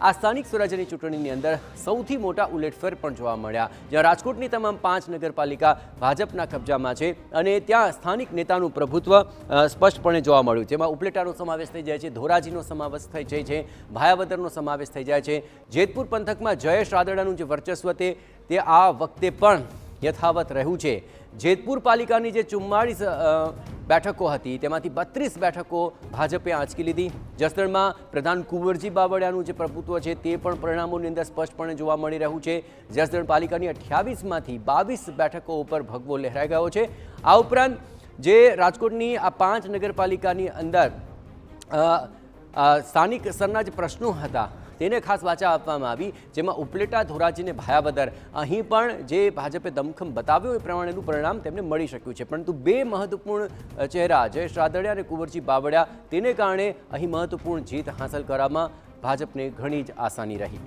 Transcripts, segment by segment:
આ સ્થાનિક સ્વરાજ્યની ચૂંટણીની અંદર સૌથી મોટા ઉલટફેર પણ જોવા મળ્યા, જ્યાં રાજકોટની તમામ 5 નગરપાલિકા ભાજપના કબજામાં છે અને ત્યાં સ્થાનિક નેતાનું પ્રભુત્વ સ્પષ્ટપણે જોવા મળ્યું, જેમાં ઉપલેટાનો સમાવેશ થઈ જાય છે, ધોરાજીનો સમાવેશ થઈ જાય છે, ભાયાવદરનો સમાવેશ થઈ જાય છે। જેતપુર પંથકમાં જયેશ રાદડાનું જે વર્ચસ્વ તે આ વખતે પણ યથાવત રહ્યું છે। જેતપુર પાલિકાની જે 44 બેઠકો હતી તેમાંથી 32 બેઠકો ભાજપે આંચકી લીધી। જસદણમાં પ્રધાન કુંવરજી બાવળિયાનું જે પ્રભુત્વ છે તે પણ પરિણામોની અંદર સ્પષ્ટપણે જોવા મળી રહ્યું છે। જસદણ પાલિકાની 28માંથી 22 બેઠકો ઉપર ભગવો લહેરાઈ ગયો છે। આ ઉપરાંત જે રાજકોટની આ 5 નગરપાલિકાની અંદર સ્થાનિક સ્તરના જે પ્રશ્નો હતા તેને ખાસ વાચા આપવામાં આવી, જેમાં ઉપલેટા, ધોરાજી અને ભાયાવદર અહીં પણ જે ભાજપે દમખમ બતાવ્યો એ પ્રમાણેનું પરિણામ તેમને મળી શક્યું છે, પરંતુ 2 મહત્વપૂર્ણ ચહેરા જયેશ રાદડિયા અને કુંવરજી બાવળિયા તેને કારણે અહીં મહત્વપૂર્ણ જીત હાંસલ કરવામાં ભાજપને ઘણી જ આસાની રહી।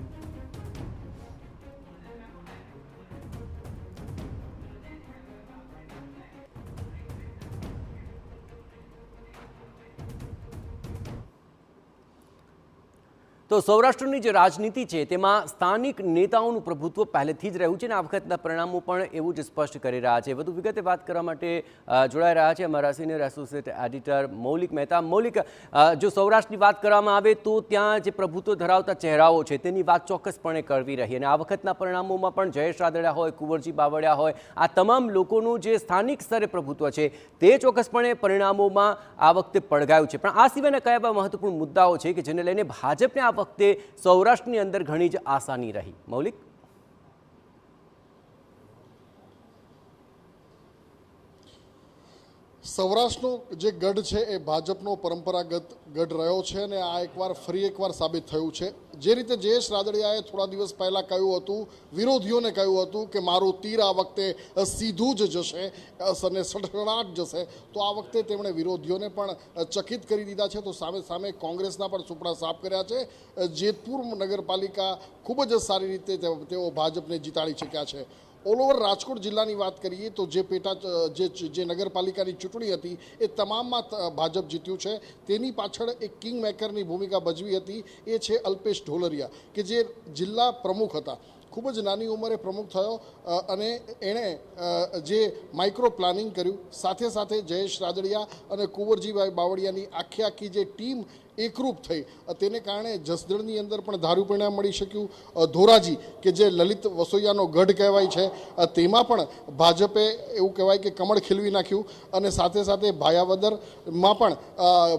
તો સૌરાષ્ટ્રની જે રાજનીતિ છે તેમાં સ્થાનિક નેતાઓનું પ્રભુત્વ પહેલેથી જ રહ્યું છે અને આ વખતના પરિણામો પણ એવું જ સ્પષ્ટ કરી રહ્યા છે। વધુ વિગતે વાત કરવા માટે જોડાઈ રહ્યા છે અમારા સિનિયર એસોસિએટ એડિટર મૌલિક મહેતા। મૌલિક, જો સૌરાષ્ટ્રની વાત કરવામાં આવે તો ત્યાં જે પ્રભુત્વ ધરાવતા ચહેરાઓ છે તેની વાત ચોક્કસપણે કરવી રહી અને આ વખતના પરિણામોમાં પણ જયેશ રાદડિયા હોય, કુંવરજી બાવળિયા હોય, આ તમામ લોકોનું જે સ્થાનિક સ્તરે પ્રભુત્વ છે તે ચોક્કસપણે પરિણામોમાં આ વખતે પડઘાયું છે। પણ આ સિવાયના કયા એવા મહત્વપૂર્ણ મુદ્દાઓ છે કે જેને લઈને ભાજપને આ વખતે સૌરાષ્ટ્રની અંદર ઘણી જ આસાની રહી? મૌલિક, સૌરાષ્ટ્રનો જે ગઢ છે એ ભાજપનો પરંપરાગત ગઢ રહ્યો છે અને આ ફરી એકવાર સાબિત થયું છે। જે રીતે જયેશ રાદડિયાએ થોડા દિવસ પહેલા કહ્યું હતું, વિરોધીઓને કહ્યું હતું કે મારું તીર આ વખતે સીધું જ જશે અને સડસડાટ જશે, તો આ વખતે તેમણે વિરોધીઓને પણ ચકિત કરી દીધા છે। તો સામે સામે કોંગ્રેસના પણ સુપડા સાફ કર્યા છે। જેતપુર નગરપાલિકા ખૂબ જ સારી રીતે તેઓ ભાજપને જીતાડી શક્યા છે। ઓલ ઓવર રાજકોટ જિલ્લાની વાત કરીએ તો જે જે નગરપાલિકાની ચૂંટણી હતી એ તમામમાં ભાજપ જીત્યું છે। તેની પાછળ એક કિંગ મેકરની ભૂમિકા ભજવી હતી, એ છે અલ્પેશ ઢોલરિયા કે જે જિલ્લા પ્રમુખ હતા। ખૂબ જ નાની ઉંમરે પ્રમુખ થયો અને એણે જે માઇક્રો પ્લાનિંગ કર્યું, સાથે સાથે જયેશ રાદડિયા અને કુંવરજીભાઈ બાવળિયાની આખી જે ટીમ એકરૂપ થઈ, તેને કારણે જસદણની અંદર પણ ધાર્યું પરિણામ મળી શક્યું। ધોરાજી કે જે લલિત વસોઈયાનો ગઢ કહેવાય છે તેમાં પણ ભાજપે એવું કહેવાય કે કમળ ખીલવી નાખ્યું અને સાથે સાથે ભાયાવદરમાં પણ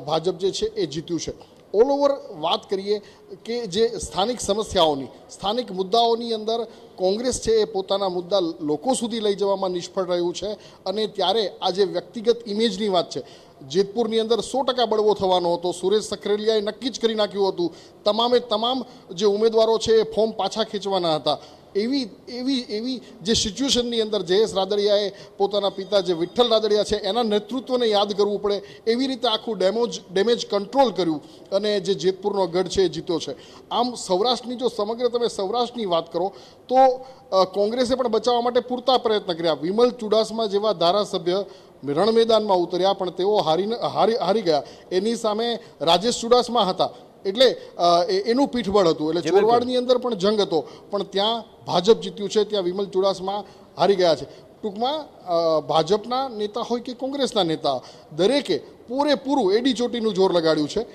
ભાજપ જે છે એ જીત્યું છે। ઓલ ઓવર વાત કરીએ કે જે સ્થાનિક સમસ્યાઓની, સ્થાનિક મુદ્દાઓની અંદર કોંગ્રેસ છે એ પોતાના મુદ્દા લોકો સુધી લઈ જવામાં નિષ્ફળ રહ્યું છે અને ત્યારે આ જે વ્યક્તિગત ઇમેજની વાત છે, જેતપુરની અંદર 100% બળવો થવાનો હતો। સુરેશ સખરેલિયાએ નક્કી જ કરી નાખ્યું હતું, તમામ જે ઉમેદવારો છે એ ફોર્મ પાછા ખેંચવાના હતા। એવી જે સિચ્યુએશનની અંદર જયેશ રાદડિયાએ પોતાના પિતા જે વિઠ્ઠલ રાદડિયા છે એના નેતૃત્વને યાદ કરવું પડે, એવી રીતે આખું ડેમેજ કંટ્રોલ કર્યું અને જે જેતપુરનો ગઢ છે એ જીત્યો છે। આમ સૌરાષ્ટ્રની જો સમગ્ર તમે સૌરાષ્ટ્રની વાત કરો તો કોંગ્રેસે પણ બચાવવા માટે પૂરતા પ્રયત્ન કર્યા। વિમલ ચુડાસમા જેવા ધારાસભ્ય રણ મેદાનમાં ઉતર્યા પણ તેઓ હારી ગયા। એની સામે રાજેશ ચુડાસમા હતા એટલે એનું પીઠબળ હતું, એટલે ચોરવાડની અંદર પણ જંગ હતો પણ ત્યાં ભાજપ જીત્યું છે, ત્યાં વિમલ ચુડાસમા હારી ગયા છે। ટૂંકમાં ભાજપના નેતા હોય કે કોંગ્રેસના નેતા, દરેકે પૂરેપૂરું એડી ચોટીનું જોર લગાડ્યું છે।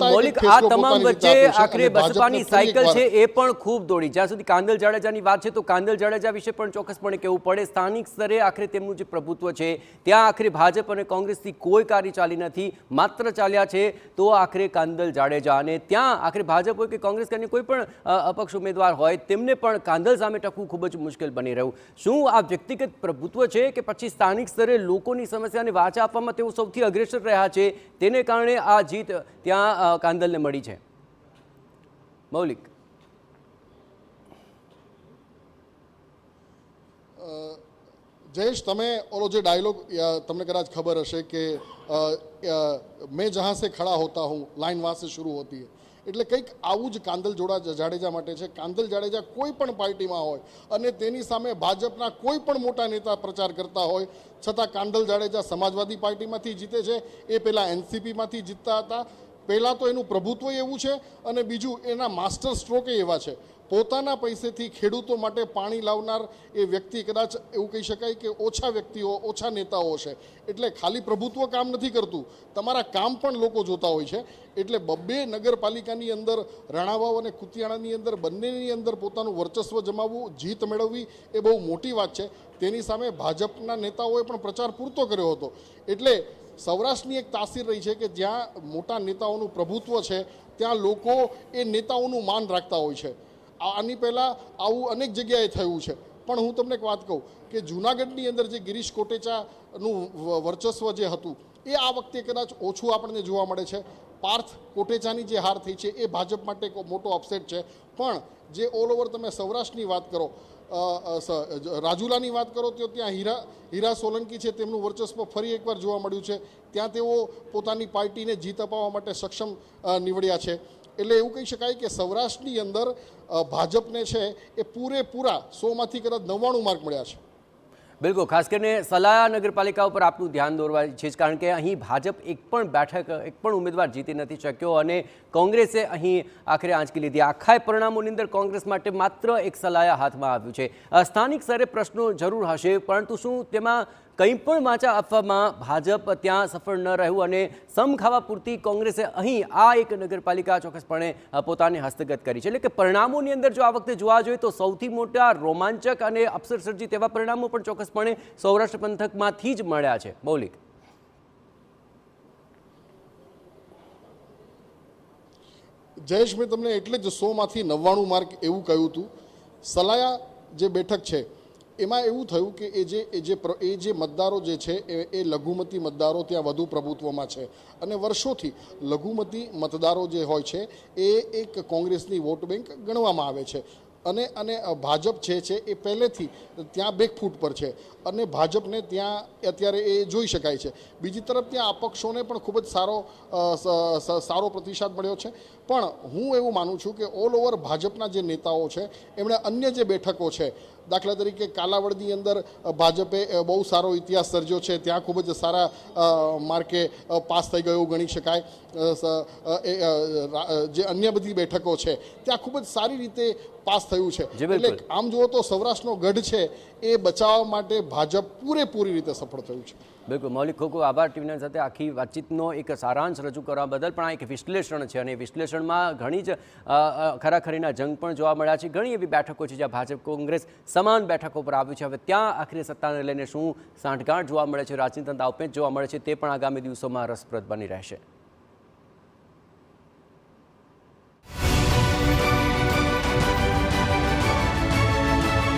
મૌલિક, આ તમામ વચ્ચે આખરે બસપાની સાયકલ છે એ પણ ખૂબ દોડી। જ્યાં સુધી કાંદલ જાડેજાની વાત છે તો કાંદલ જાડેજા વિશે પણ ચોક્કસપણે કહેવું પડે, સ્થાનિક સ્તરે આખરે તેમનું જે પ્રભુત્વ છે ત્યાં આખરે ભાજપ અને કોંગ્રેસથી કોઈ કાર્ય ચાલી નથી, માત્ર ચાલ્યા છે તો આખરે કાંદલ જાડેજા અને ત્યાં આખરે ભાજપ હોય કે કોંગ્રેસ કે કોઈ પણ અપક્ષ ઉમેદવાર હોય તેમને પણ કાંદલ સામે ટકવું ખૂબ જ મુશ્કેલ બની રહ્યું। શું આ વ્યક્તિગત પ્રભુત્વ છે કે પછી સ્થાનિક સ્તરે લોકોની સમસ્યાને વાચા આપવામાં તેઓ સૌથી અગ્રેસર રહ્યા છે તેને કારણે આ જીત ત્યાં કાંદલને મળી છે? મૌલિક, જયેશ, તમે ઓલો જે ડાયલોગ તમને કદાચ ખબર હશે કે મેં જહાં સે ખડા હોતા હું લાઈન વહાં સે શુरू હોતી હૈ, એટલે કંઈક આવું જ કાંદલ જાડેજા માટે છે। કાંદલ જાડેજા કોઈ પણ પાર્ટીમાં હોય અને તેની સામે ભાજપના કોઈ પણ મોટા નેતા પ્રચાર કરતા હોય છતાં કાંદલ જાડેજા સમાજવાદી પાર્ટીમાંથી જીતે છે, એ પહેલાં એનસીપીમાંથી જીતતા હતા, પહેલાં તો એનું પ્રભુત્વ એવું છે અને બીજું એના માસ્ટર સ્ટ્રોક એવા છે. પોતાના પૈસેથી ખેડૂતો માટે પાણી લાવનાર એ વ્યક્તિ કદાચ એવું કહી શકાય કે ઓછા વ્યક્તિઓ, ઓછા નેતાઓ છે. એટલે ખાલી પ્રભુત્વ કામ નથી કરતું, તમારા કામ પણ લોકો જોતા હોય છે. એટલે બબ્બે નગરપાલિકાની અંદર રાણાવાવ અને કુતિયાણાની અંદર બંનેની અંદર પોતાનું વર્ચસ્વ જમાવવું, જીત મેળવવી એ બહુ મોટી વાત છે. તેની સામે ભાજપના નેતાઓએ પણ પ્રચાર પૂરતો કર્યો હતો. એટલે સૌરાષ્ટ્રની એક તાસીર રહી છે કે જ્યાં મોટા નેતાઓનું પ્રભુત્વ છે ત્યાં લોકો એ નેતાઓનું માન રાખતા હોય છે. આની પહેલાં આવું અનેક જગ્યાએ થયું છે. પણ હું તમને એક વાત કહું કે જૂનાગઢની અંદર જે ગિરીશ કોટેચાનું વર્ચસ્વ જે હતું એ આ વખતે કદાચ ઓછું આપણને જોવા મળે છે. પાર્થ કોટેચાની જે હાર થઈ છે એ ભાજપ માટે એક મોટો અપસેટ છે. પણ જે ઓલ ઓવર તમે સૌરાષ્ટ્રની વાત કરો, રાજુલાની વાત કરો તો ત્યાં હીરા સોલંકી છે, તેમનું વર્ચસ્વ ફરી એકવાર જોવા મળ્યું છે. ત્યાં તેઓ પોતાની પાર્ટીને જીત અપાવવા માટે સક્ષમ નીવડ્યા છે. એટલે એવું કહી શકાય કે સૌરાષ્ટ્રની અંદર ભાજપને છે એ પૂરેપૂરા 100માંથી કદાચ 99 માર્ક મળ્યા છે. બિલકુલ, ખાસ કરીને સલાયા નગરપાલિકા ઉપર આપનું ધ્યાન દોરવા છે, કારણ કે અહીં ભાજપ એક પણ બેઠક, એક પણ ઉમેદવાર જીતી નથી શક્યો અને કોંગ્રેસે અહીં આખરે આંચકી લીધી. આખા પરિણામોની અંદર કોંગ્રેસ માટે માત્ર એક સલાયા હાથમાં આવ્યું છે. સ્થાનિક સ્તરે પ્રશ્નો જરૂર હશે, પરંતુ શું તેમાં કંઈ પણ વાંચા આપવામાં ભાજપ ત્યાં સફળ ન રહ્યું અને સમ ખાવા પૂરતી કોંગ્રેસે અહીં આ એક નગરપાલિકા ચોક્કસપણે પોતાને હસ્તગત કરી છે. એટલે કે પરિણામોની અંદર જો આ વખતે જોવા જોઈએ તો સૌથી મોટા રોમાંચક અને અપસરસર્જી તેવા પરિણામો પણ ચોક્કસપણે સૌરાષ્ટ્ર પંથકમાંથી જ મળ્યા છે. મૌલિક, જયેશ, મેં તમને એટલે જ 100માંથી 99 માર્ક એવું કહ્યું હતું. સલાયા જે બેઠક છે એમાં એવું થયું કે એ જે મતદારો જે છે એ લઘુમતી મતદારો ત્યાં વધુ પ્રભુત્વમાં છે અને વર્ષોથી લઘુમતી મતદારો જે હોય છે એ એક કોંગ્રેસની વોટ બેંક ગણવામાં આવે છે. અને ભાજપ છે એ પહેલેથી ત્યાં બેકફૂટ પર છે અને ભાજપને ત્યાં અત્યારે એ જોઈ શકાય છે. બીજી તરફ ત્યાં અપક્ષોને પણ ખૂબ જ સારો પ્રતિસાદ મળ્યો છે. પણ હું એવું માનું છું કે ઓલ ઓવર ભાજપના જે નેતાઓ છે એમણે અન્ય જે બેઠકો છે, દાખલા તરીકે કાલાવડની અંદર ભાજપે બહુ સારો ઇતિહાસ સર્જ્યો છે, ત્યાં ખૂબ જ સારા માર્કે પાસ થઈ ગયું ગણી શકાય. જે અન્ય બધી બેઠકો છે ત્યાં ખૂબ જ સારી રીતે પાસ થયું છે. એટલે આમ જુઓ તો સૌરાષ્ટ્રનો ગઢ છે એ બચાવવા માટે ભાજપ પૂરેપૂરી રીતે સફળ થયું છે. બિલકુલ મૌલિક, ખૂબ ખૂબ આભાર ટીવી સાથે આખી વાતચીતનો એક સારાંશ રજૂ કરવા બદલ. પણ આ એક વિશ્લેષણ છે અને વિશ્લેષણમાં ઘણી જ ખરાખરીના જંગ પણ જોવા મળ્યા છે. ઘણી એવી બેઠકો છે જ્યાં ભાજપ કોંગ્રેસ સમાન બેઠકો પર આવ્યું છે. હવે ત્યાં આખરી સત્તાને લઈને શું સાંઠગાંઠ જોવા મળે છે, રાજનીતિ દાવપેચ જોવા મળે છે, તે પણ આગામી દિવસોમાં રસપ્રદ બની રહેશે.